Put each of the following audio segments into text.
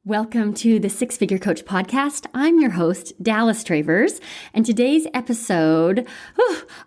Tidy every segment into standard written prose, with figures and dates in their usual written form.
Welcome to the Six Figure Coach podcast. I'm your host, Dallas Travers, and today's episode,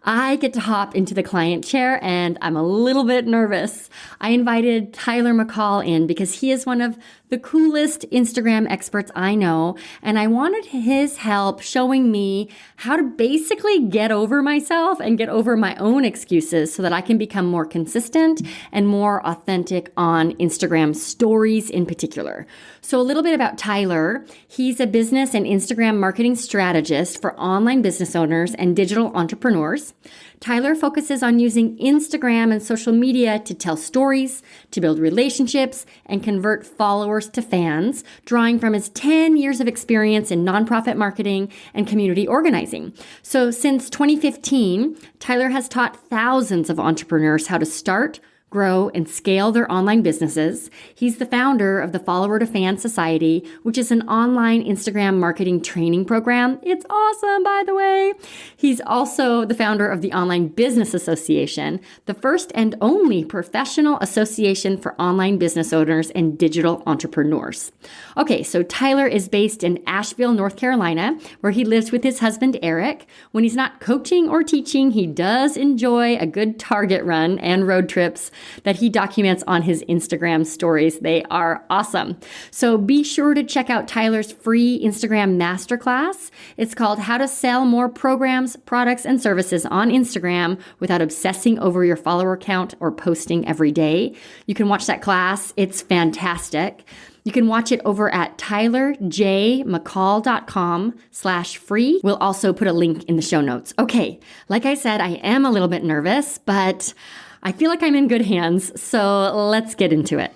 I get to hop into the client chair and I'm a little bit nervous. I invited Tyler Mccall in because he is one of the coolest Instagram experts I know, and I wanted his help showing me how to basically get over myself and get over my own excuses so that I can become more consistent and more authentic on Instagram stories in particular. So a little bit about Tyler. He's a business and Instagram marketing strategist for online business owners and digital entrepreneurs. Tyler focuses on using Instagram and social media to tell stories, to build relationships, and convert followers to fans, drawing from his 10 years of experience in nonprofit marketing and community organizing. So since 2015, Tyler has taught thousands of entrepreneurs how to start, grow, and scale their online businesses. He's the founder of the Follower to Fan Society, which is an online Instagram marketing training program. It's awesome, by the way. He's also the founder of the Online Business Association, the first and only professional association for online business owners and digital entrepreneurs. Okay, so Tyler is based in Asheville, North Carolina, where he lives with his husband, Eric. When he's not coaching or teaching, he does enjoy a good Target run and road trips that he documents on his Instagram stories. They are awesome. So be sure to check out Tyler's free Instagram masterclass. It's called How to Sell More Programs, Products, and Services on Instagram Without Obsessing Over Your Follower Count or Posting Every Day. You can watch that class. It's fantastic. You can watch it over at tylerjmccall.com/free. We'll also put a link in the show notes. Okay, like I said, I am a little bit nervous, but I feel like I'm in good hands, so let's get into it.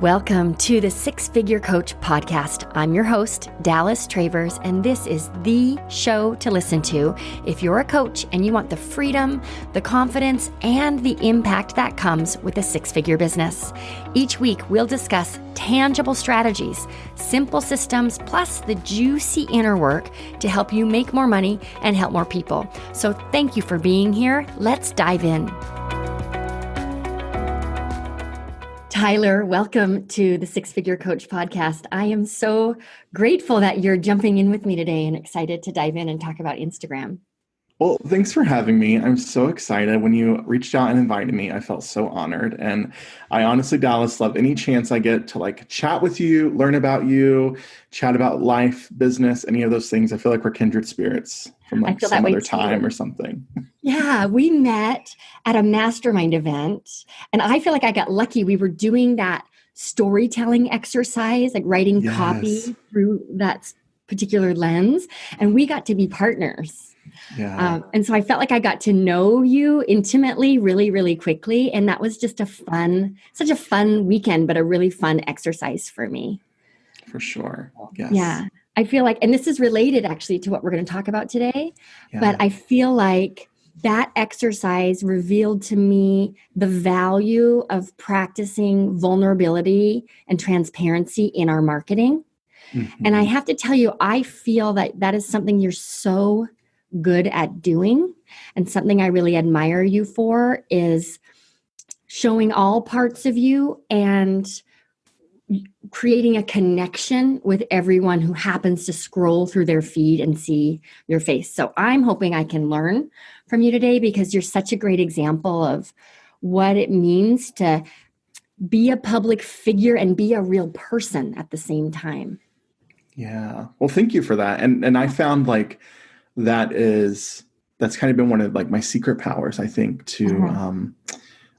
Welcome to the Six Figure Coach podcast. I'm your host, Dallas Travers, and this is the show to listen to if you're a coach and you want the freedom, the confidence, and the impact that comes with a six-figure business. Each week, we'll discuss tangible strategies, simple systems, plus the juicy inner work to help you make more money and help more people. So thank you for being here. Let's dive in. Tyler, welcome to the Six Figure Coach podcast. I am so grateful that you're jumping in with me today and excited to dive in and talk about Instagram. Well, thanks for having me. I'm so excited. When you reached out and invited me, I felt so honored. And I honestly, Dallas, love any chance I get to chat with you, learn about you, chat about life, business, any of those things. I feel like we're kindred spirits from some other time or something. Yeah, we met at a mastermind event, and I feel like I got lucky. We were doing that storytelling exercise, like writing copy through that particular lens, and we got to be partners. Yeah. And so I felt like I got to know you intimately really, really quickly. And that was just such a fun weekend, but a really fun exercise for me. For sure. Yes. Yeah. I feel like, and this is related actually to what we're going to talk about today, but I feel like that exercise revealed to me the value of practicing vulnerability and transparency in our marketing. Mm-hmm. And I have to tell you, I feel that that is something you're so good at doing, and something I really admire you for is showing all parts of you and creating a connection with everyone who happens to scroll through their feed and see your face. So I'm hoping I can learn from you today because you're such a great example of what it means to be a public figure and be a real person at the same time. Yeah. Well, thank you for that. And I found that's kind of been one of my secret powers, I think, to,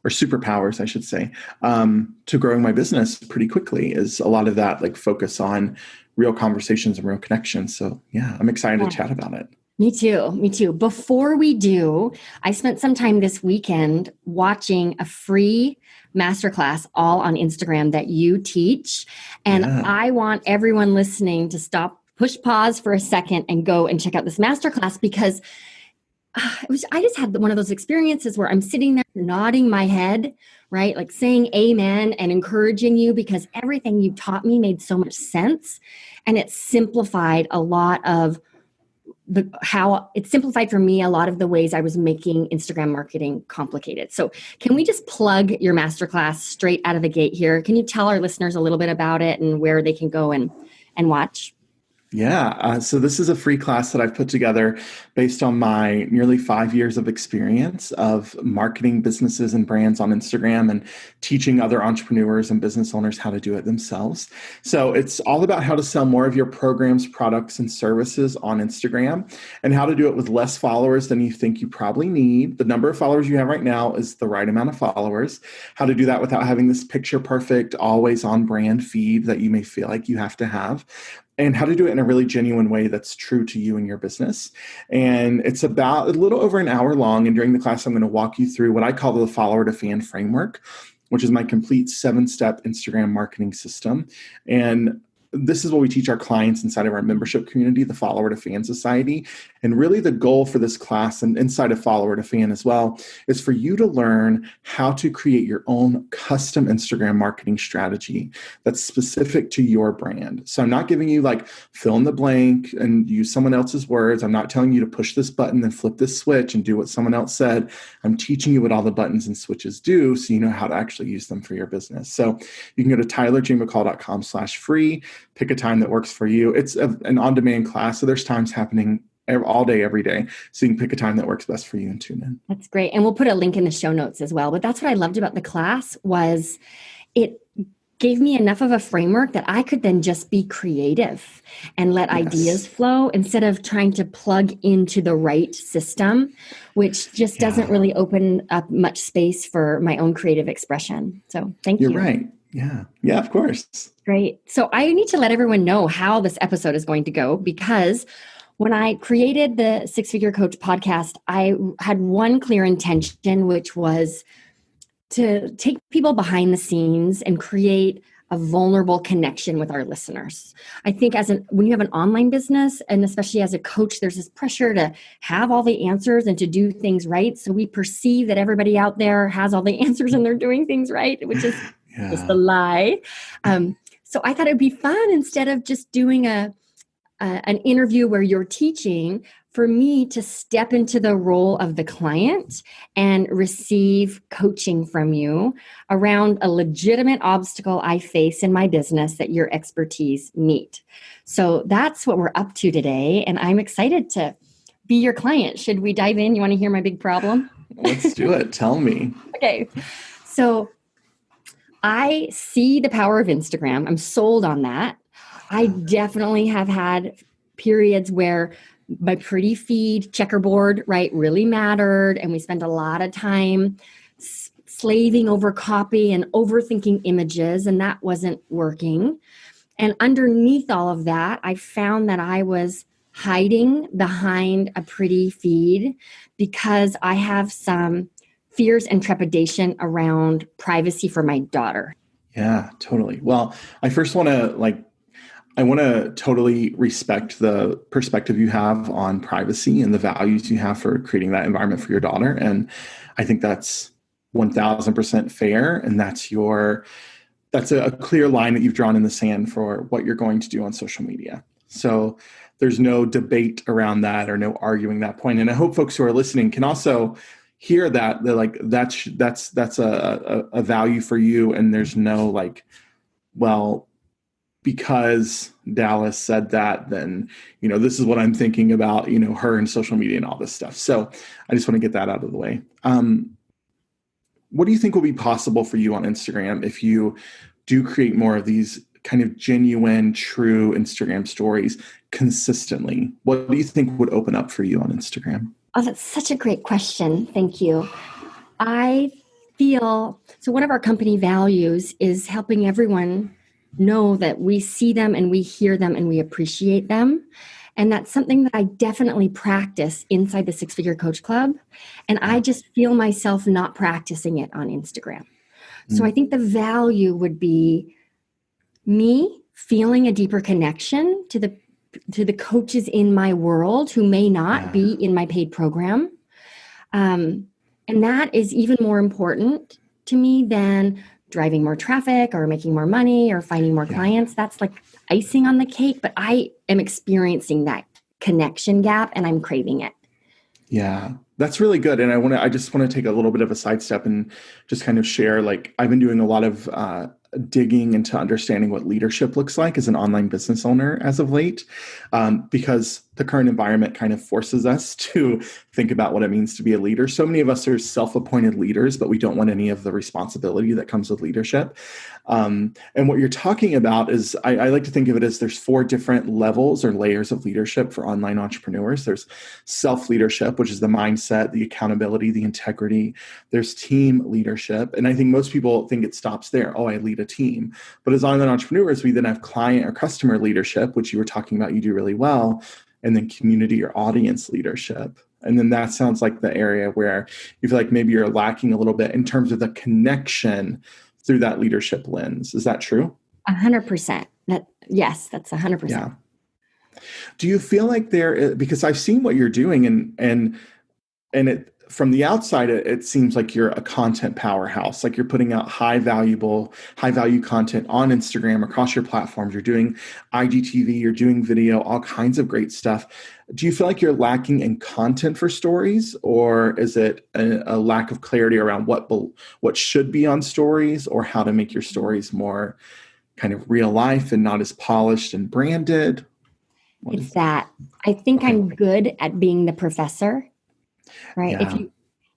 or superpowers, I should say, to growing my business pretty quickly is a lot of that, focus on real conversations and real connections. So yeah, I'm excited to chat about it. Me too. Before we do, I spent some time this weekend watching a free masterclass all on Instagram that you teach. And I want everyone listening to push pause for a second and go and check out this masterclass because I just had one of those experiences where I'm sitting there nodding my head, right? Like saying amen and encouraging you because everything you taught me made so much sense. And it simplified a lot of how it simplified for me a lot of the ways I was making Instagram marketing complicated. So can we just plug your masterclass straight out of the gate here? Can you tell our listeners a little bit about it and where they can go and watch? Yeah. So this is a free class that I've put together based on my nearly 5 years of experience of marketing businesses and brands on Instagram and teaching other entrepreneurs and business owners how to do it themselves. So it's all about how to sell more of your programs, products, and services on Instagram and how to do it with less followers than you think you probably need. The number of followers you have right now is the right amount of followers. How to do that without having this picture perfect, always on brand feed that you may feel like you have to have, and how to do it in a really genuine way that's true to you and your business. And it's about a little over an hour long. And during the class, I'm going to walk you through what I call the follower to fan framework, which is my complete 7-step Instagram marketing system. And this is what we teach our clients inside of our membership community, the Follower to Fan Society. And really the goal for this class, and inside of Follower to Fan as well, is for you to learn how to create your own custom Instagram marketing strategy that's specific to your brand. So I'm not giving you like fill in the blank and use someone else's words. I'm not telling you to push this button and flip this switch and do what someone else said. I'm teaching you what all the buttons and switches do so you know how to actually use them for your business. So you can go to tylerjmccall.com/free. Pick a time that works for you. It's an on-demand class, so there's times happening all day, every day. So you can pick a time that works best for you and tune in. That's great. And we'll put a link in the show notes as well. But that's what I loved about the class was it gave me enough of a framework that I could then just be creative and let ideas flow instead of trying to plug into the right system, which just doesn't really open up much space for my own creative expression. So thank you. You're right. Yeah. Yeah, of course. Great. So I need to let everyone know how this episode is going to go, because when I created the Six Figure Coach podcast, I had one clear intention, which was to take people behind the scenes and create a vulnerable connection with our listeners. I think when you have an online business, and especially as a coach, there's this pressure to have all the answers and to do things right. So we perceive that everybody out there has all the answers and they're doing things right, which is just a lie. So I thought it would be fun, instead of just doing an interview where you're teaching, for me to step into the role of the client and receive coaching from you around a legitimate obstacle I face in my business that your expertise meet. So that's what we're up to today. And I'm excited to be your client. Should we dive in? You want to hear my big problem? Let's do it. Tell me. Okay. So I see the power of Instagram. I'm sold on that. I definitely have had periods where my pretty feed checkerboard, right, really mattered. And we spent a lot of time slaving over copy and overthinking images, and that wasn't working. And underneath all of that, I found that I was hiding behind a pretty feed because I have some fears and trepidation around privacy for my daughter. Yeah, totally. Well, I first want to I want to totally respect the perspective you have on privacy and the values you have for creating that environment for your daughter. And I think that's 1000% fair. And that's a clear line that you've drawn in the sand for what you're going to do on social media. So there's no debate around that or no arguing that point. And I hope folks who are listening can also hear that they're like, that's a value for you. And there's no because Dallas said that, then, this is what I'm thinking about, her and social media and all this stuff. So I just want to get that out of the way. What do you think will be possible for you on Instagram if you do create more of these kind of genuine, true Instagram stories consistently? What do you think would open up for you on Instagram? Oh, that's such a great question. Thank you. I feel, so one of our company values is helping everyone know that we see them and we hear them and we appreciate them. And that's something that I definitely practice inside the Six Figure Coach Club. And I just feel myself not practicing it on Instagram. So I think the value would be me feeling a deeper connection to the coaches in my world who may not be in my paid program. And that is even more important to me than driving more traffic or making more money or finding more clients. That's like icing on the cake, but I am experiencing that connection gap and I'm craving it. Yeah, that's really good. And I just want to take a little bit of a sidestep and just kind of share, like, I've been doing a lot of digging into understanding what leadership looks like as an online business owner as of late, because the current environment kind of forces us to think about what it means to be a leader. So many of us are self-appointed leaders, but we don't want any of the responsibility that comes with leadership. And what you're talking about is, I like to think of it as there's 4 different levels or layers of leadership for online entrepreneurs. There's self-leadership, which is the mindset, the accountability, the integrity. There's team leadership. And I think most people think it stops there. Oh, I lead a team. But as online entrepreneurs, we then have client or customer leadership, which you were talking about, you do really well. And then community or audience leadership. And then that sounds like the area where you feel like maybe you're lacking a little bit in terms of the connection through that leadership lens. Is that true? 100%. Yes, that's 100%. Yeah. Do you feel like because I've seen what you're doing and it, from the outside, it seems like you're a content powerhouse, like you're putting out high value content on Instagram across your platforms. You're doing IGTV, you're doing video, all kinds of great stuff. Do you feel like you're lacking in content for stories, or is it a lack of clarity around what should be on stories, or how to make your stories more kind of real life and not as polished and branded? It's that. I think I'm good at being the professor. Right. Yeah.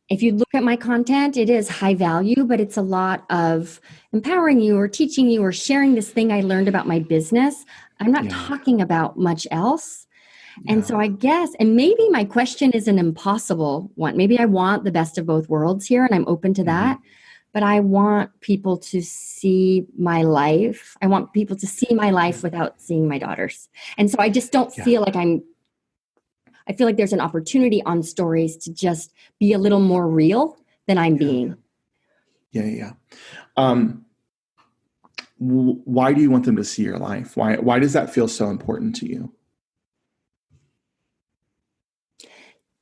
If you look at my content, it is high value, but it's a lot of empowering you or teaching you or sharing this thing I learned about my business. I'm not talking about much else. And so I guess, and maybe my question is an impossible one. Maybe I want the best of both worlds here, and I'm open to that. But I want people to see my life. I want people to see my life without seeing my daughters. And so I just don't feel like I feel like there's an opportunity on stories to just be a little more real than I'm being. Yeah. Why do you want them to see your life? Why does that feel so important to you?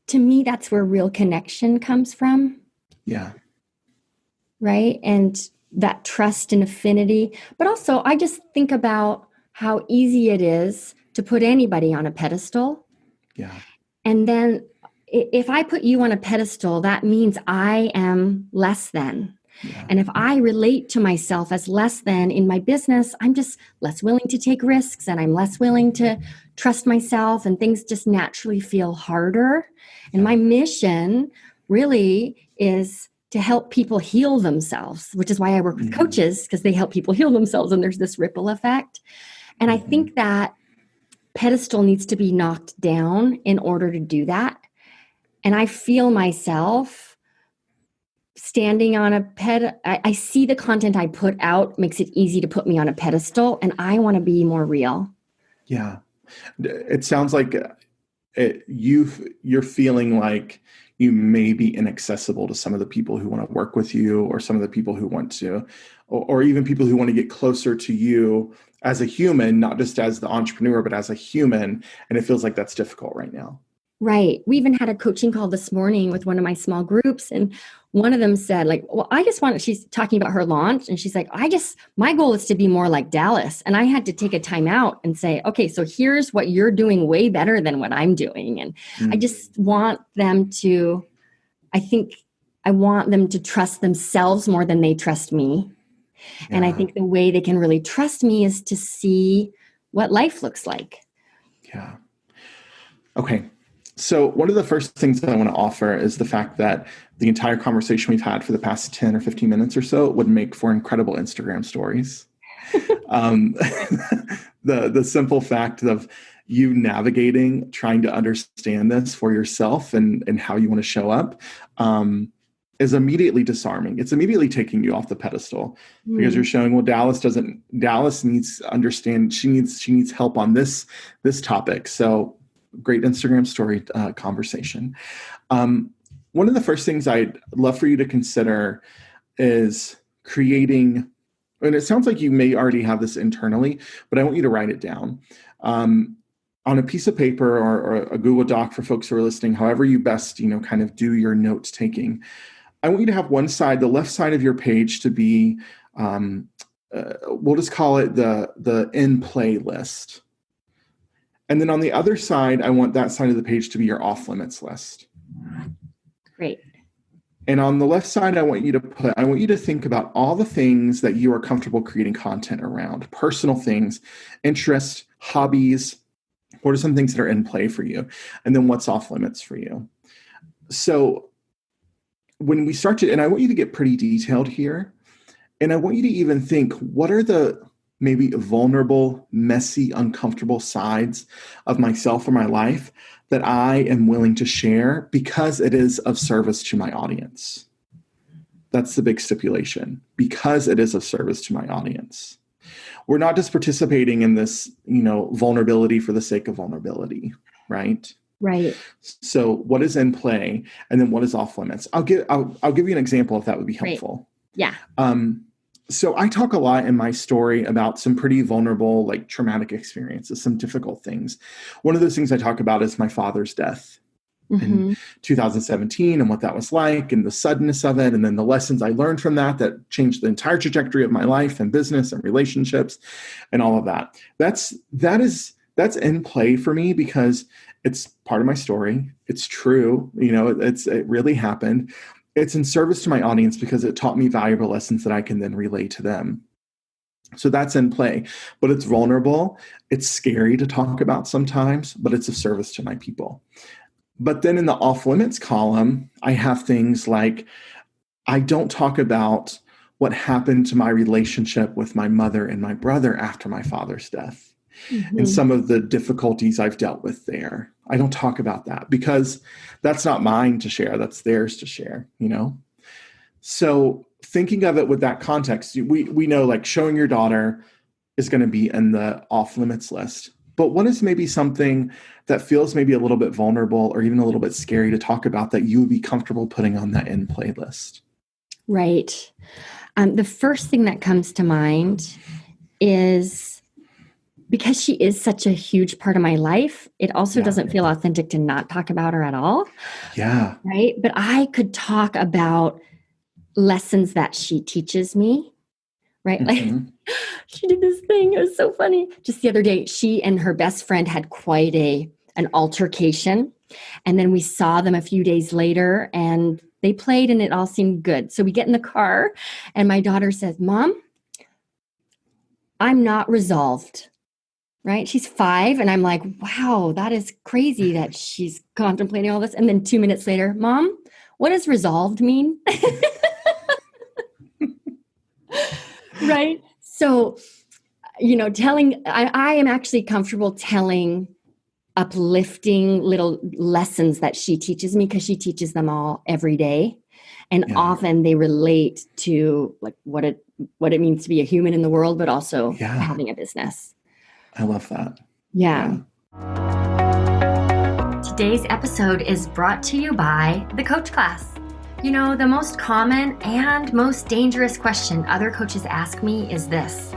To me, that's where real connection comes from. Yeah. Right? And that trust and affinity. But also, I just think about how easy it is to put anybody on a pedestal. Yeah. And then if I put you on a pedestal, that means I am less than. Yeah. And if I relate to myself as less than in my business, I'm just less willing to take risks, and I'm less willing to trust myself, and things just naturally feel harder. And my mission really is to help people heal themselves, which is why I work with coaches, because they help people heal themselves, and there's this ripple effect. And I think that pedestal needs to be knocked down in order to do that. And I feel myself standing on a I see the content I put out makes it easy to put me on a pedestal, and I want to be more real. Yeah. It sounds like you're feeling like you may be inaccessible to some of the people who want to work with you, or some of the people who want to, or even people who want to get closer to you as a human, not just as the entrepreneur, but as a human. And it feels like that's difficult right now. Right. We even had a coaching call this morning with one of my small groups. And one of them said, like, well, she's talking about her launch. And she's like, my goal is to be more like Dallas. And I had to take a time out and say, okay, so here's what you're doing way better than what I'm doing. And I just want them to, I want them to trust themselves more than they trust me. Yeah. And I think the way they can really trust me is to see what life looks like. Yeah. Okay. So one of the first things that I want to offer is the fact that the entire conversation we've had for the past 10 or 15 minutes or so would make for incredible Instagram stories. The simple fact of you navigating, trying to understand this for yourself and how you want to show up, is immediately disarming. It's immediately taking you off the pedestal because you're showing, well, Dallas needs to understand. She needs help on this topic. So great Instagram story conversation. One of the first things I'd love for you to consider is creating, and it sounds like you may already have this internally, but I want you to write it down on a piece of paper or a Google Doc for folks who are listening, however you best, kind of do your notes taking. I want you to have one side, the left side of your page, to be, we'll just call it the in play list. And then on the other side, I want that side of the page to be your off limits list. Great. And on the left side, I want you to think about all the things that you are comfortable creating content around, personal things, interests, hobbies. What are some things that are in play for you? And then what's off limits for you? So when we start to, and I want you to get pretty detailed here, and I want you to even think, what are the maybe vulnerable, messy, uncomfortable sides of myself or my life that I am willing to share because it is of service to my audience? That's the big stipulation, because it is of service to my audience. We're not just participating in this, vulnerability for the sake of vulnerability, right? Right. So what is in play, and then what is off limits? I'll give you an example if that would be helpful. Great. Yeah. So I talk a lot in my story about some pretty vulnerable, like traumatic experiences, some difficult things. One of those things I talk about is my father's death in 2017 and what that was like and the suddenness of it. And then the lessons I learned from that changed the entire trajectory of my life and business and relationships and all of that. That's in play for me because it's part of my story. It's true. It really happened. It's in service to my audience because it taught me valuable lessons that I can then relay to them. So that's in play, but it's vulnerable. It's scary to talk about sometimes, but it's of service to my people. But then in the off limits column, I have things like, I don't talk about what happened to my relationship with my mother and my brother after my father's death. And some of the difficulties I've dealt with there. I don't talk about that because that's not mine to share. That's theirs to share, So thinking of it with that context, we know like showing your daughter is going to be in the off limits list. But what is maybe something that feels maybe a little bit vulnerable or even a little bit scary to talk about that you would be comfortable putting on that in play list? Right. The first thing that comes to mind is, because she is such a huge part of my life, it also doesn't feel authentic to not talk about her at all. Yeah. Right. But I could talk about lessons that she teaches me. Right. Like she did this thing. It was so funny. Just the other day, she and her best friend had quite an altercation. And then we saw them a few days later and they played and it all seemed good. So we get in the car and my daughter says, "Mom, I'm not resolved." Right? She's 5. And I'm like, wow, that is crazy that she's contemplating all this. And then 2 minutes later, "Mom, what does resolved mean?" Right? So, I am actually comfortable telling uplifting little lessons that she teaches me because she teaches them all every day. And often they relate to like what it means to be a human in the world, but also having a business. I love that. Yeah. Today's episode is brought to you by the Coach Class. The most common and most dangerous question other coaches ask me is this: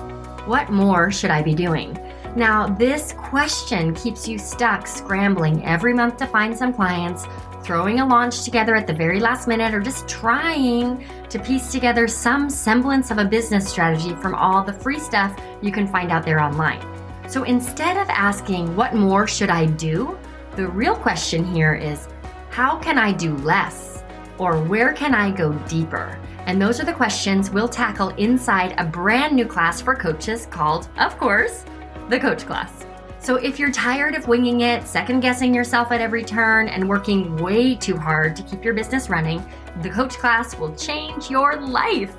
what more should I be doing? Now, this question keeps you stuck scrambling every month to find some clients, throwing a launch together at the very last minute, or just trying to piece together some semblance of a business strategy from all the free stuff you can find out there online. So instead of asking, what more should I do? The real question here is, how can I do less? Or where can I go deeper? And those are the questions we'll tackle inside a brand new class for coaches called, of course, the Coach Class. So if you're tired of winging it, second guessing yourself at every turn, and working way too hard to keep your business running, the Coach Class will change your life.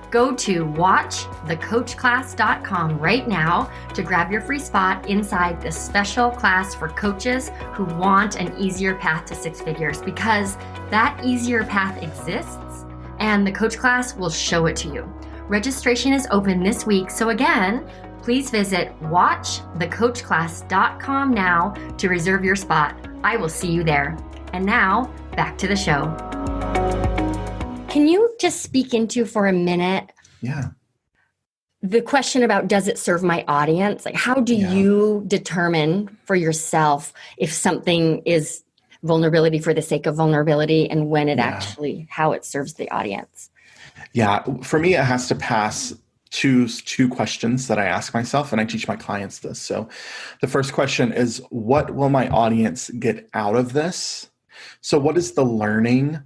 Go to watchthecoachclass.com right now to grab your free spot inside this special class for coaches who want an easier path to 6 figures, because that easier path exists and the Coach Class will show it to you. Registration is open this week, so again, please visit watchthecoachclass.com now to reserve your spot. I will see you there. And now, back to the show. Can you just speak into for a minute the question about, does it serve my audience? Like, how do you determine for yourself if something is vulnerability for the sake of vulnerability and when it actually, how it serves the audience? Yeah, for me, it has to pass two questions that I ask myself, and I teach my clients this. So the first question is, what will my audience get out of this? So what is the learning?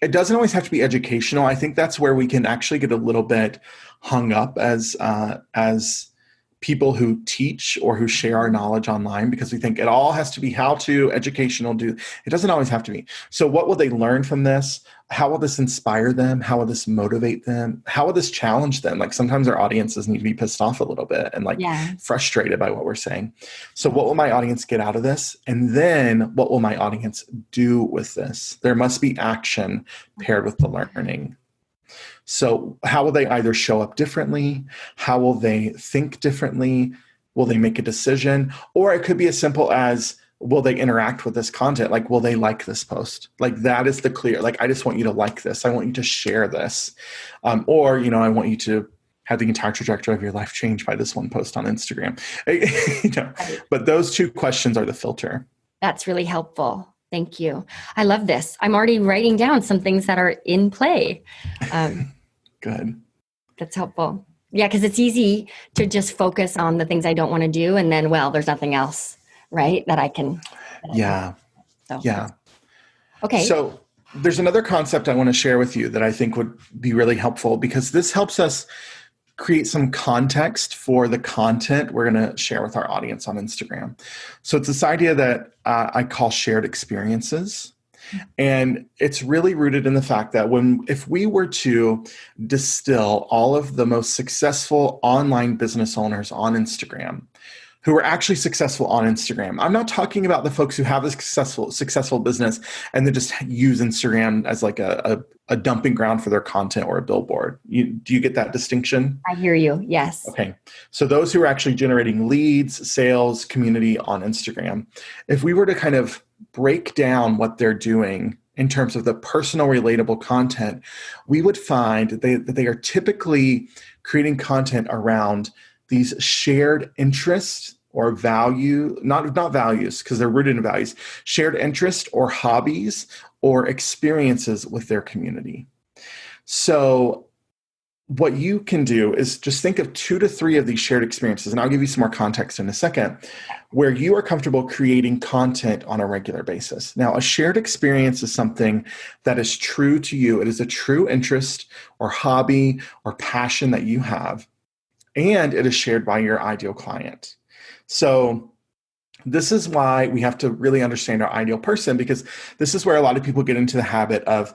It doesn't always have to be educational. I think that's where we can actually get a little bit hung up as people who teach or who share our knowledge online, because we think it all has to be how to educational. It doesn't always have to be. So what will they learn from this? How will this inspire them? How will this motivate them? How will this challenge them? Like sometimes our audiences need to be pissed off a little bit and frustrated by what we're saying. So what will my audience get out of this? And then what will my audience do with this? There must be action paired with the learning. So how will they either show up differently? How will they think differently? Will they make a decision? Or it could be as simple as, will they interact with this content? Like, will they like this post? Like, that is the clear, like, I just want you to like this. I want you to share this. Or, I want you to have the entire trajectory of your life changed by this one post on Instagram. But those two questions are the filter. That's really helpful. Thank you. I love this. I'm already writing down some things that are in play. Good. That's helpful. Yeah, because it's easy to just focus on the things I don't want to do. And then, there's nothing else, right, that I can. Yeah. Yeah. Okay. So there's another concept I want to share with you that I think would be really helpful, because this helps us create some context for the content we're going to share with our audience on Instagram. So it's this idea that I call shared experiences. And it's really rooted in the fact that if we were to distill all of the most successful online business owners on Instagram, who are actually successful on Instagram. I'm not talking about the folks who have a successful business and then just use Instagram as like a dumping ground for their content or a billboard. Do you get that distinction? I hear you. Yes. Okay. So those who are actually generating leads, sales, community on Instagram, if we were to kind of break down what they're doing in terms of the personal relatable content, we would find that they are typically creating content around these shared interests or value, not values, because they're rooted in values, shared interest or hobbies or experiences with their community. So what you can do is just think of 2 to 3 of these shared experiences, and I'll give you some more context in a second, where you are comfortable creating content on a regular basis. Now, a shared experience is something that is true to you. It is a true interest or hobby or passion that you have, and it is shared by your ideal client. So this is why we have to really understand our ideal person, because this is where a lot of people get into the habit of,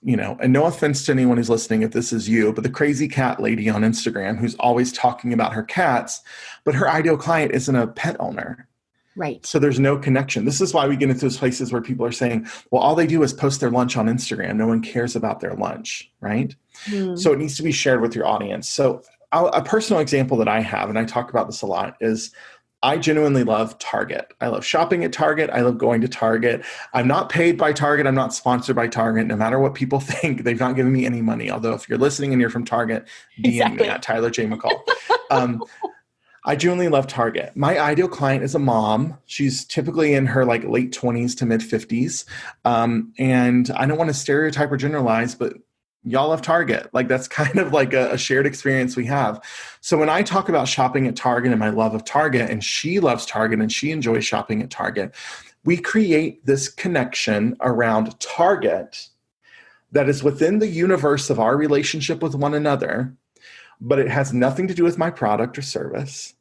and no offense to anyone who's listening if this is you, but the crazy cat lady on Instagram who's always talking about her cats, but her ideal client isn't a pet owner. Right. So there's no connection. This is why we get into those places where people are saying, well, all they do is post their lunch on Instagram. No one cares about their lunch, right? So it needs to be shared with your audience. So a personal example that I have, and I talk about this a lot, is I genuinely love Target. I love shopping at Target. I love going to Target. I'm not paid by Target. I'm not sponsored by Target. No matter what people think, they've not given me any money. Although if you're listening and you're from Target, DM me at Tyler J. Mccall. I genuinely love Target. My ideal client is a mom. She's typically in her late 20s to mid 50s. And I don't want to stereotype or generalize, but y'all love Target. That's kind of like a shared experience we have. So when I talk about shopping at Target and my love of Target, and she loves Target and she enjoys shopping at Target, we create this connection around Target that is within the universe of our relationship with one another, but it has nothing to do with my product or service.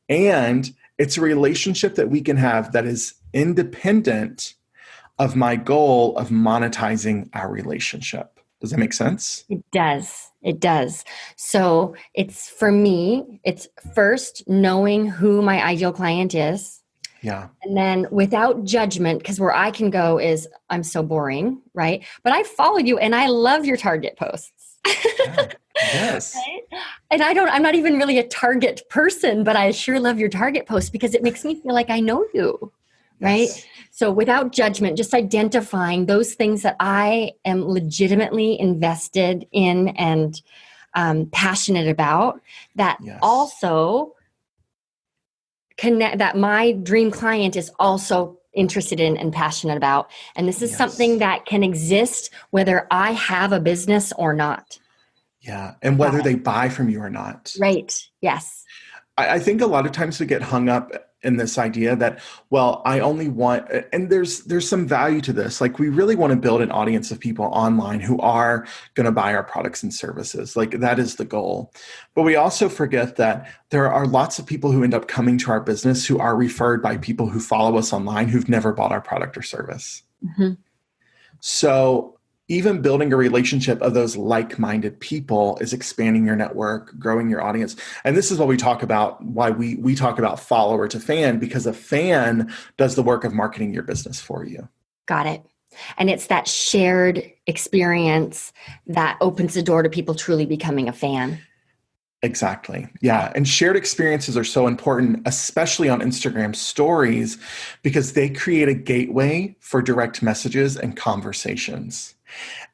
And it's a relationship that we can have that is independent of my goal of monetizing our relationship. Does that make sense? It does. It does. So for me, it's first knowing who my ideal client is. Yeah. And then without judgment, because where I can go is I'm so boring, right? But I followed you and I love your Target posts. Yeah. Yes. Right? And I'm not even really a Target person, but I sure love your Target posts because it makes me feel like I know you. Right? Yes. So without judgment, just identifying those things that I am legitimately invested in and passionate about, that also connect, that my dream client is also interested in and passionate about. And this is something that can exist whether I have a business or not. Yeah. And Got whether it. they buy from you or not. Right. Yes. I think a lot of times we get hung up in this idea that, well, I only want, and there's some value to this. Like, we really want to build an audience of people online who are going to buy our products and services. Like, that is the goal. But we also forget that there are lots of people who end up coming to our business who are referred by people who follow us online who've never bought our product or service. Mm-hmm. So even building a relationship of those like-minded people is expanding your network, growing your audience. And this is what we talk about, why we talk about follower to fan, because a fan does the work of marketing your business for you. Got it. And it's that shared experience that opens the door to people truly becoming a fan. Exactly. Yeah. And shared experiences are so important, especially on Instagram stories, because they create a gateway for direct messages and conversations.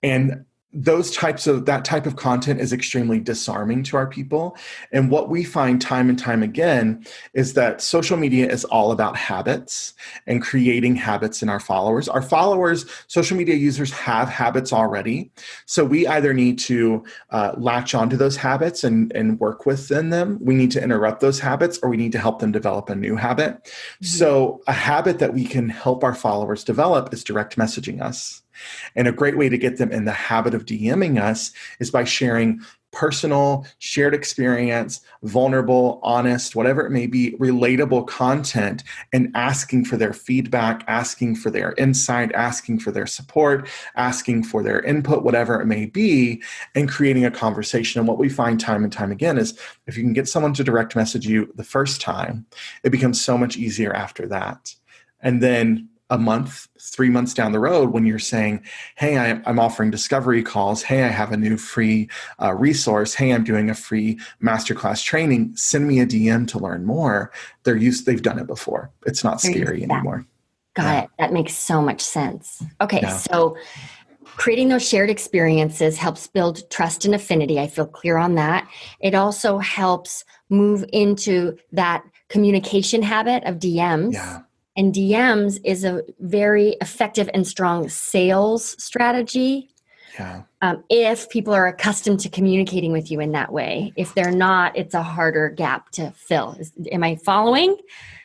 And that type of content is extremely disarming to our people. And what we find time and time again is that social media is all about habits and creating habits in our followers. Our followers, social media users, have habits already. So we either need to latch onto those habits and work within them. We need to interrupt those habits, or we need to help them develop a new habit. Mm-hmm. So a habit that we can help our followers develop is direct messaging us. And a great way to get them in the habit of DMing us is by sharing personal, shared experience, vulnerable, honest, whatever it may be, relatable content, and asking for their feedback, asking for their insight, asking for their support, asking for their input, whatever it may be, and creating a conversation. And what we find time and time again is if you can get someone to direct message you the first time, it becomes so much easier after that. And then a month, 3 months down the road, when you're saying, hey, I'm offering discovery calls. Hey, I have a new free resource. Hey, I'm doing a free masterclass training. Send me a DM to learn more. They've done it before. It's not scary anymore. Got it. That makes so much sense. Okay. So creating those shared experiences helps build trust and affinity. I feel clear on that. It also helps move into that communication habit of DMs. Yeah. And DMs is a very effective and strong sales strategy. Yeah. If people are accustomed to communicating with you in that way. If they're not, it's a harder gap to fill. Am I following?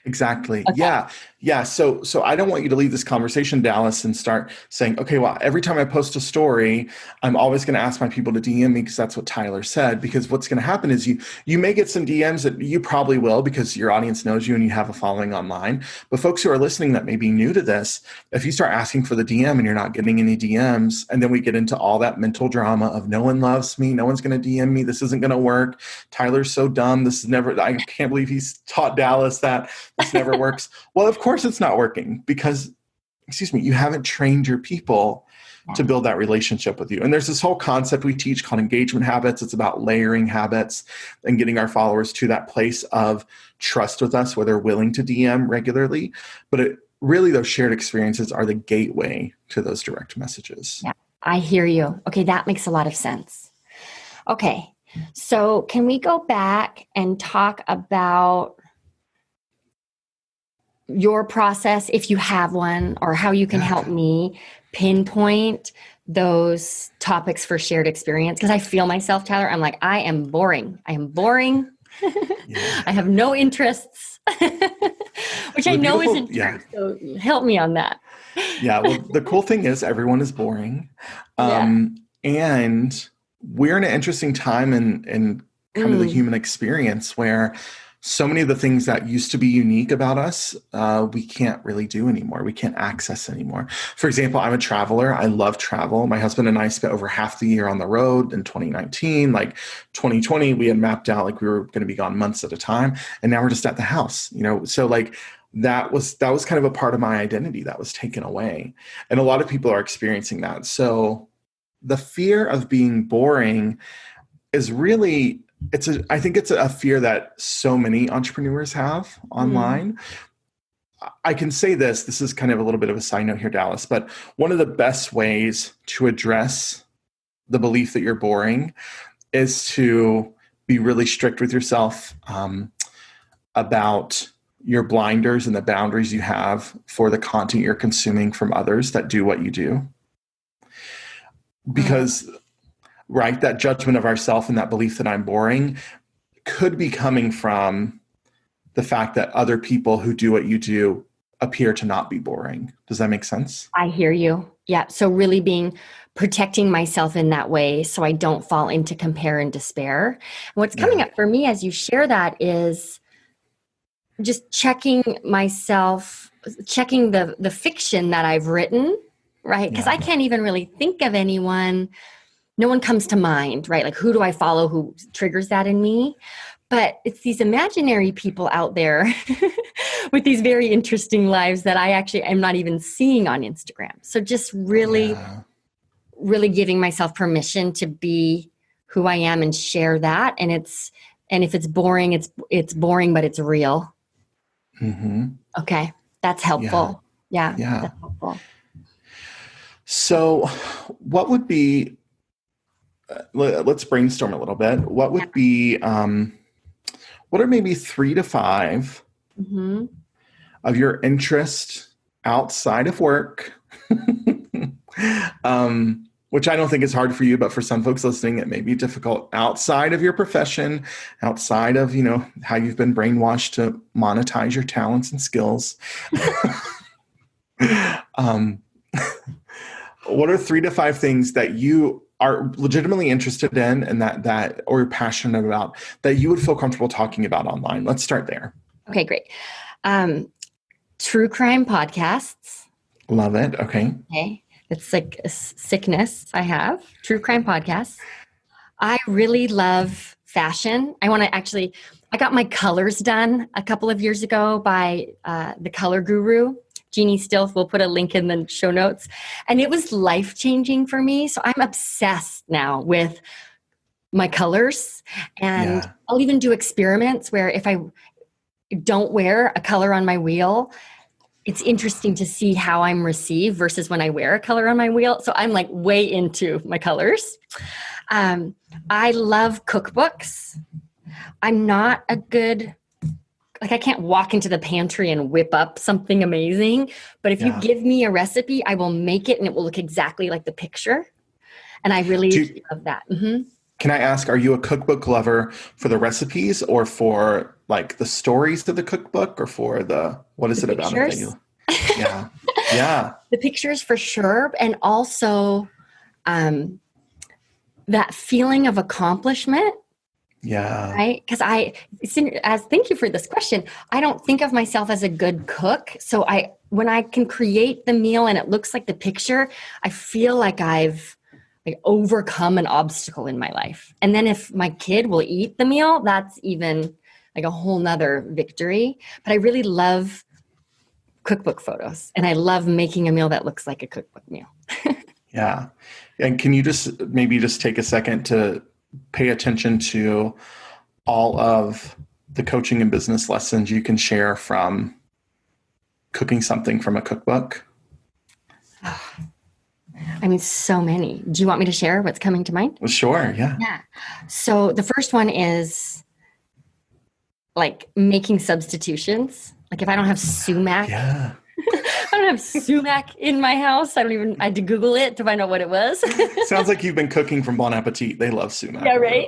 Exactly. Okay. Yeah. Yeah. So I don't want you to leave this conversation, Dallas, and start saying, okay, well, every time I post a story, I'm always going to ask my people to DM me because that's what Tyler said. Because what's going to happen is you may get some DMs that you probably will because your audience knows you and you have a following online. But folks who are listening that may be new to this, if you start asking for the DM and you're not getting any DMs, and then we get into all that mental drama of no one loves me, no one's going to DM me, this isn't going to work, Tyler's so dumb, I can't believe he's taught Dallas that this never works. Well, of course it's not working because, you haven't trained your people to build that relationship with you. And there's this whole concept we teach called engagement habits. It's about layering habits and getting our followers to that place of trust with us where they're willing to DM regularly. But really, those shared experiences are the gateway to those direct messages. Yeah, I hear you. Okay, that makes a lot of sense. Okay, so can we go back and talk about your process, if you have one, or how you can help me pinpoint those topics for shared experience? Because I feel myself, Tyler, I'm like, I am boring. I have no interests, which I know isn't true. So help me on that. Yeah. Well, the cool thing is everyone is boring. And we're in an interesting time in kind of the human experience where so many of the things that used to be unique about us, we can't really do anymore. We can't access anymore. For example, I'm a traveler. I love travel. My husband and I spent over half the year on the road in 2019. Like 2020, we had mapped out like we were going to be gone months at a time. And now we're just at the house, So like that was kind of a part of my identity that was taken away. And a lot of people are experiencing that. So the fear of being boring is really... I think it's a fear that so many entrepreneurs have online. I can say this is kind of a little bit of a side note here, Dallas, but one of the best ways to address the belief that you're boring is to be really strict with yourself about your blinders and the boundaries you have for the content you're consuming from others that do what you do. Because right? That judgment of ourself and that belief that I'm boring could be coming from the fact that other people who do what you do appear to not be boring. Does that make sense? I hear you. Yeah. So really protecting myself in that way so I don't fall into compare and despair. And what's coming up for me as you share that is just checking myself, checking the fiction that I've written, right? Because I can't even really think of anyone. No one comes to mind, right? Like, who do I follow who triggers that in me? But it's these imaginary people out there with these very interesting lives that I actually am not even seeing on Instagram. So just really giving myself permission to be who I am and share that. And if it's boring, it's boring, but it's real. Mm-hmm. Okay. That's helpful. Yeah. Yeah. That's helpful. So what would be, let's brainstorm a little bit. What would be, what are maybe 3 to 5 of your interest outside of work? Which I don't think is hard for you, but for some folks listening, it may be difficult outside of your profession, outside of, how you've been brainwashed to monetize your talents and skills. What are 3 to 5 things that you are legitimately interested in and that or you're passionate about that you would feel comfortable talking about online? Let's start there. Okay, great. True crime podcasts. Love it. Okay. It's like a sickness I have. True crime podcasts. I really love fashion. I got my colors done a couple of years ago by the color guru, Jeannie Stilf. We'll put a link in the show notes. And it was life-changing for me. So I'm obsessed now with my colors. And I'll even do experiments where if I don't wear a color on my wheel, it's interesting to see how I'm received versus when I wear a color on my wheel. So I'm like way into my colors. I love cookbooks. I'm not a good, I can't walk into the pantry and whip up something amazing. But if you give me a recipe, I will make it and it will look exactly like the picture. And I really love that. Mm-hmm. Can I ask, are you a cookbook lover for the recipes or for like the stories of the cookbook or for what is it about it that you? Yeah. Yeah. The pictures for sure. And also that feeling of accomplishment. Yeah. Right. Because thank you for this question. I don't think of myself as a good cook. So when I can create the meal and it looks like the picture, I feel like I've overcome an obstacle in my life. And then if my kid will eat the meal, that's even like a whole nother victory. But I really love cookbook photos and I love making a meal that looks like a cookbook meal. Yeah. And can you maybe take a second to pay attention to all of the coaching and business lessons you can share from cooking something from a cookbook? I mean, so many. Do you want me to share what's coming to mind? Well, sure. Yeah. Yeah. So the first one is like making substitutions. Like if I don't have sumac, I don't have sumac in my house. I had to Google it to find out what it was. Sounds like you've been cooking from Bon Appetit. They love sumac. Yeah, right.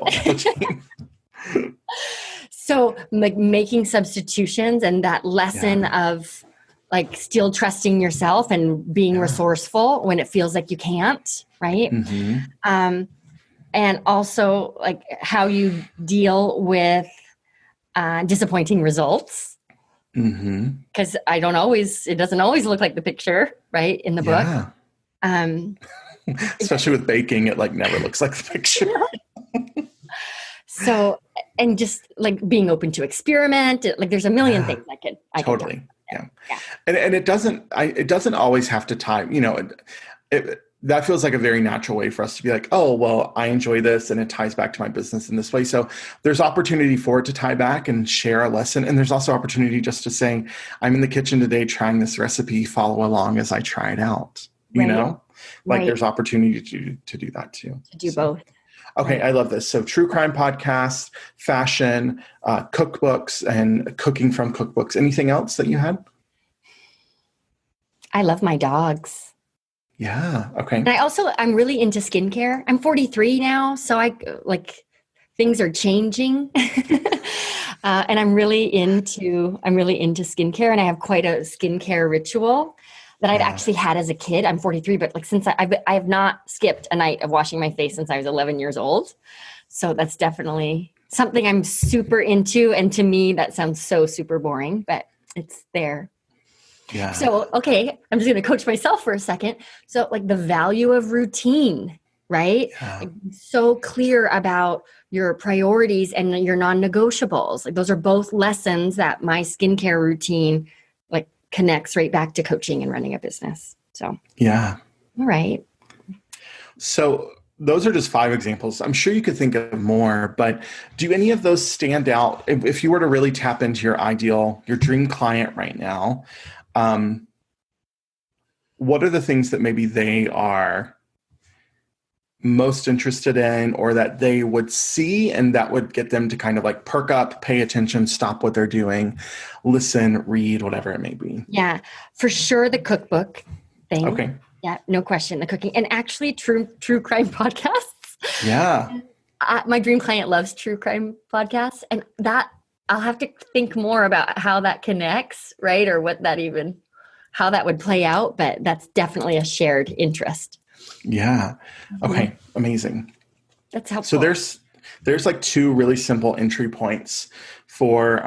So like making substitutions and that lesson of like still trusting yourself and being resourceful when it feels like you can't, right? Mm-hmm. And also like how you deal with disappointing results. Because it doesn't always look like the picture, right, in the book. Especially with baking, it like never looks like the picture. So, and just like being open to experiment, like there's a million things I can totally. Yeah. And it doesn't always have to tie, that feels like a very natural way for us to be like, oh, well, I enjoy this and it ties back to my business in this way. So there's opportunity for it to tie back and share a lesson. And there's also opportunity just to say, I'm in the kitchen today trying this recipe, follow along as I try it out, there's opportunity to do that too. To do both. Okay, I love this. So true crime podcasts, fashion, cookbooks, and cooking from cookbooks. Anything else that you had? I love my dogs. Yeah. Okay. And I'm really into skincare. I'm 43 now, so things are changing. And I'm really into skincare, and I have quite a skincare ritual that I've Yeah. actually had as a kid. I'm 43, but like since I have not skipped a night of washing my face since I was 11 years old. So that's definitely something I'm super into. And to me, that sounds so super boring, but it's there. Yeah. So, okay, I'm just going to coach myself for a second. So, like the value of routine, right? Yeah. Like, so clear about your priorities and your non-negotiables. Like those are both lessons that my skincare routine like connects right back to coaching and running a business. So, Yeah. all right. So those are just 5 examples. I'm sure you could think of more, but do any of those stand out? If you were to really tap into your dream client right now, um, what are the things that maybe they are most interested in, or that they would see and that would get them to kind of like perk up, pay attention, stop what they're doing, listen, read, whatever it may be? Yeah, for sure the cookbook thing. Okay. Yeah, no question, the cooking. And actually true crime podcasts. Yeah. My dream client loves true crime podcasts, and that I'll have to think more about how that connects, right? Or how that would play out, but that's definitely a shared interest. Yeah. Mhm. Okay. Amazing. That's So helpful. there's like 2 really simple entry points for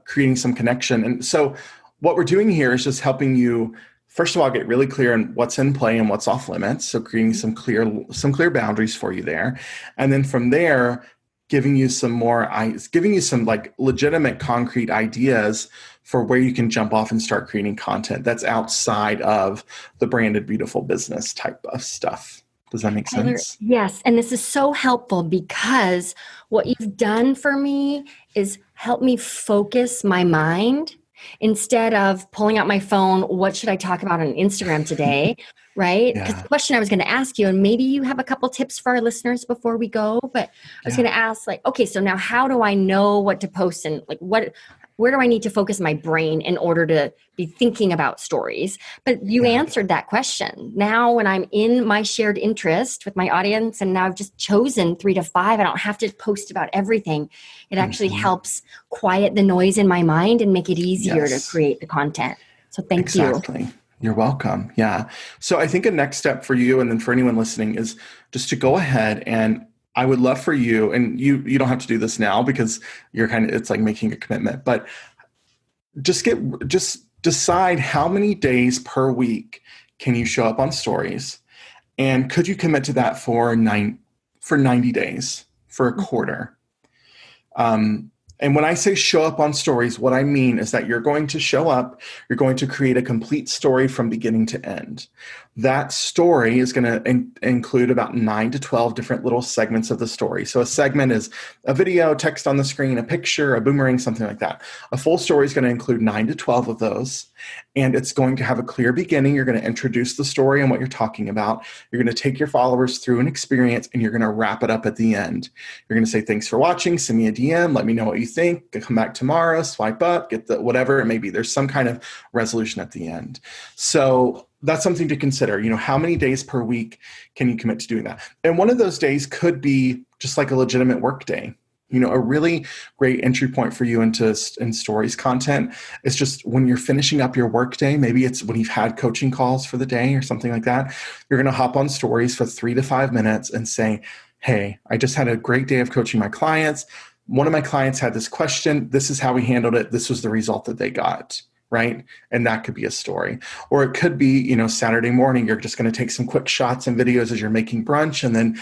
creating some connection. And so what we're doing here is just helping you, first of all, get really clear on what's in play and what's off limits. So creating some clear boundaries for you there. And then from there, giving you some like legitimate concrete ideas for where you can jump off and start creating content that's outside of the branded beautiful business type of stuff. Does that make Tyler, sense? yes. And this is so helpful because what you've done for me is help me focus my mind instead of pulling out my phone. What should I talk about on Instagram today? Right? Because Yeah. the question I was going to ask you, and maybe you have a couple tips for our listeners before we go, but I was Yeah. going to ask, like, okay, so now how do I know what to post and like where do I need to focus my brain in order to be thinking about stories? But you Yeah. answered that question. Now, when I'm in my shared interest with my audience, and now I've just chosen 3 to 5, I don't have to post about everything. It actually Mhm. helps quiet the noise in my mind and make it easier to Yes, create the content. So thank you. exactly. You're welcome. Yeah. So I think a next step for you and then for anyone listening is just to go ahead, and I would love for you, and you don't have to do this now because it's like making a commitment, but just decide how many days per week can you show up on stories, and could you commit to that for 90 days, for a Mhm. quarter. And when I say show up on stories, what I mean is that you're going to show up, you're going to create a complete story from beginning to end. That story is going to include about 9 to 12 different little segments of the story. So a segment is a video, text on the screen, a picture, a boomerang, something like that. A full story is going to include 9 to 12 of those. And it's going to have a clear beginning. You're going to introduce the story and what you're talking about. You're going to take your followers through an experience, and you're going to wrap it up at the end. You're going to say, thanks for watching, send me a DM, let me know what you think, come back tomorrow, swipe up, get the whatever it may be. There's some kind of resolution at the end. So that's something to consider. How many days per week can you commit to doing that? And one of those days could be just like a legitimate work day. A really great entry point for you in stories content is just when you're finishing up your work day. Maybe it's when you've had coaching calls for the day or something like that. You're going to hop on stories for 3 to 5 minutes and say, hey, I just had a great day of coaching my clients. One of my clients had this question. This is how we handled it. This was the result that they got, right? And that could be a story. Or it could be, Saturday morning, you're just going to take some quick shots and videos as you're making brunch. And then,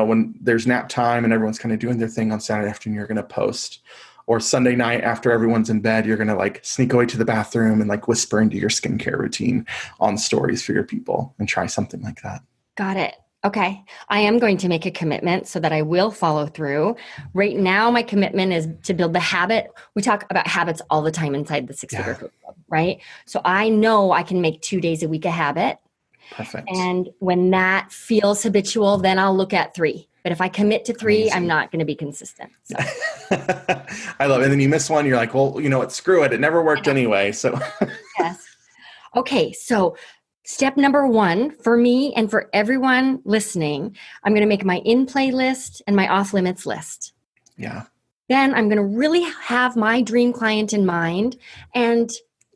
when there's nap time and everyone's kind of doing their thing on Saturday afternoon, you're going to post. Or Sunday night after everyone's in bed, you're going to like sneak away to the bathroom and like whisper into your skincare routine on stories for your people and try something like that. Got it. Okay. I am going to make a commitment so that I will follow through. Right now, my commitment is to build the habit. We talk about habits all the time inside the Six Figure Yeah, Coach Club, right? So I know I can make 2 days a week a habit. perfect. And when that feels habitual, then I'll look at 3. But if I commit to 3, I'm Amazing. not going to be consistent. So I love it. And then you miss one, you're like, well, what? Screw it. It never I worked know. anyway. So Yes. Okay. So Step number one for me and for everyone listening, I'm going to make my in-play list and my off-limits list. Yeah. Then I'm going to really have my dream client in mind and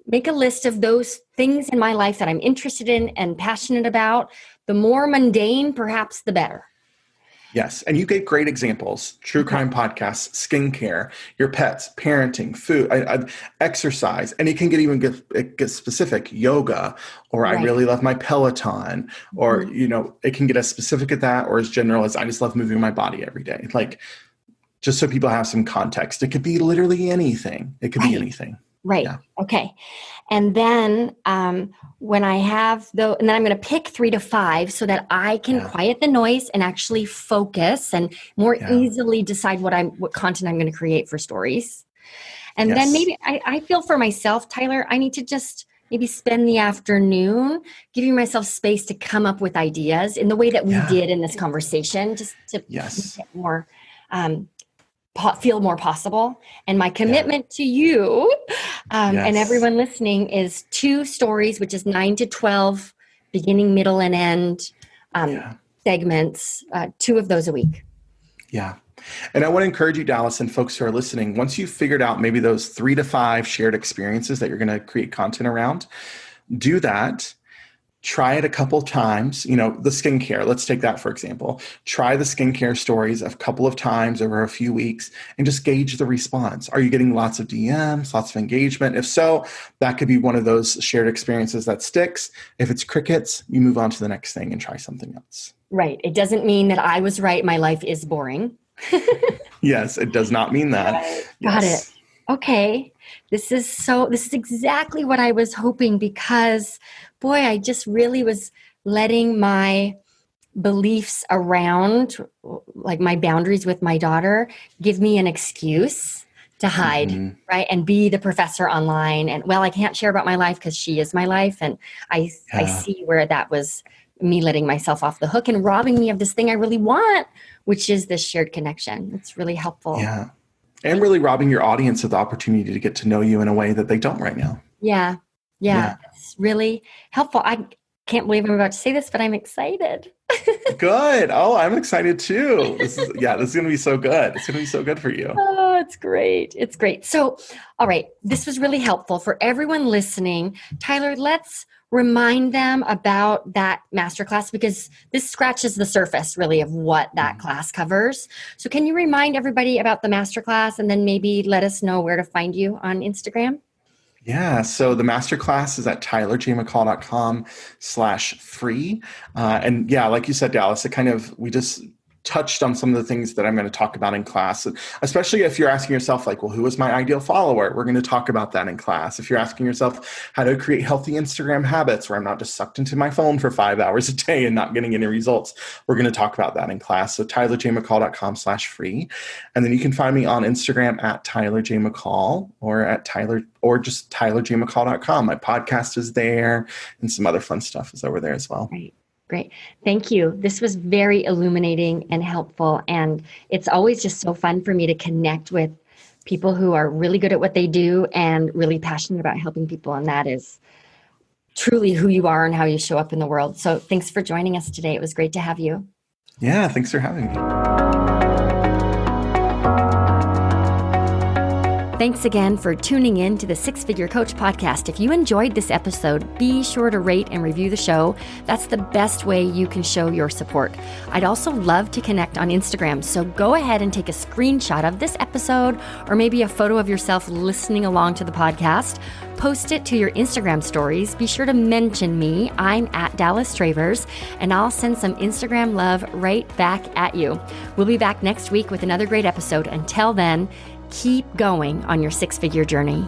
make a list of those things in my life that I'm interested in and passionate about. The more mundane, perhaps the better. Yes. And you gave great examples: true crime podcasts, skincare, your pets, parenting, food, exercise. And it can get specific: yoga, or I really love my Peloton, or, it can get as specific as that, or as general as I just love moving my body every day. Like, just so people have some context, it could be literally anything. It could be anything. Right. Yeah. Okay. And then when I have and then I'm going to pick 3 to 5 so that I can quiet the noise and actually focus and more easily decide what content I'm going to create for stories. And then maybe I feel for myself, Tyler, I need to just maybe spend the afternoon giving myself space to come up with ideas in the way that we did in this conversation, just to make it more feel more possible. And my commitment to you and everyone listening is 2 stories, which is 9 to 12 beginning, middle, and end segments, 2 of those a week. Yeah. And I want to encourage you, Dallas, and folks who are listening, once you've figured out maybe those 3 to 5 shared experiences that you're going to create content around, do that. Try it a couple times. The skincare, let's take that for example. Try the skincare stories a couple of times over a few weeks and just gauge the response. Are you getting lots of DMs, lots of engagement? If so, that could be one of those shared experiences that sticks. If it's crickets, you move on to the next thing and try something else. Right. It doesn't mean that I was right. My life is boring. Yes, it does not mean that. Right. Got it. Okay. This is exactly what I was hoping, because boy, I just really was letting my beliefs around, like my boundaries with my daughter, give me an excuse to hide, right? And be the professor online. And I can't share about my life because she is my life. And I see where that was me letting myself off the hook and robbing me of this thing I really want, which is this shared connection. It's really helpful. Yeah. And really robbing your audience of the opportunity to get to know you in a way that they don't right now. Yeah. It's really helpful. I can't believe I'm about to say this, but I'm excited. Good. Oh, I'm excited too. This is going to be so good. It's going to be so good for you. Oh, it's great. It's great. So, all right. This was really helpful for everyone listening. Tyler, let's remind them about that masterclass, because this scratches the surface really of what that class covers. So can you remind everybody about the masterclass and then maybe let us know where to find you on Instagram? Yeah. So the masterclass is at tylerjmccall.com/free. And like you said, Dallas, we just touched on some of the things that I'm going to talk about in class, especially if you're asking yourself like, well, who is my ideal follower? We're going to talk about that in class. If you're asking yourself how to create healthy Instagram habits where I'm not just sucked into my phone for 5 hours a day and not getting any results, we're going to talk about that in class. So tylerjmccall.com/free. And then you can find me on Instagram at tylerjmccall or just tylerjmccall.com. My podcast is there and some other fun stuff is over there as well. Right. Great. Thank you. This was very illuminating and helpful. And it's always just so fun for me to connect with people who are really good at what they do and really passionate about helping people. And that is truly who you are and how you show up in the world. So thanks for joining us today. It was great to have you. Yeah, thanks for having me. Thanks again for tuning in to the 6-Figure Coach podcast. If you enjoyed this episode, be sure to rate and review the show. That's the best way you can show your support. I'd also love to connect on Instagram, so go ahead and take a screenshot of this episode or maybe a photo of yourself listening along to the podcast. Post it to your Instagram stories. Be sure to mention me. I'm at Dallas Travers, and I'll send some Instagram love right back at you. We'll be back next week with another great episode. Until then, keep going on your 6-figure journey.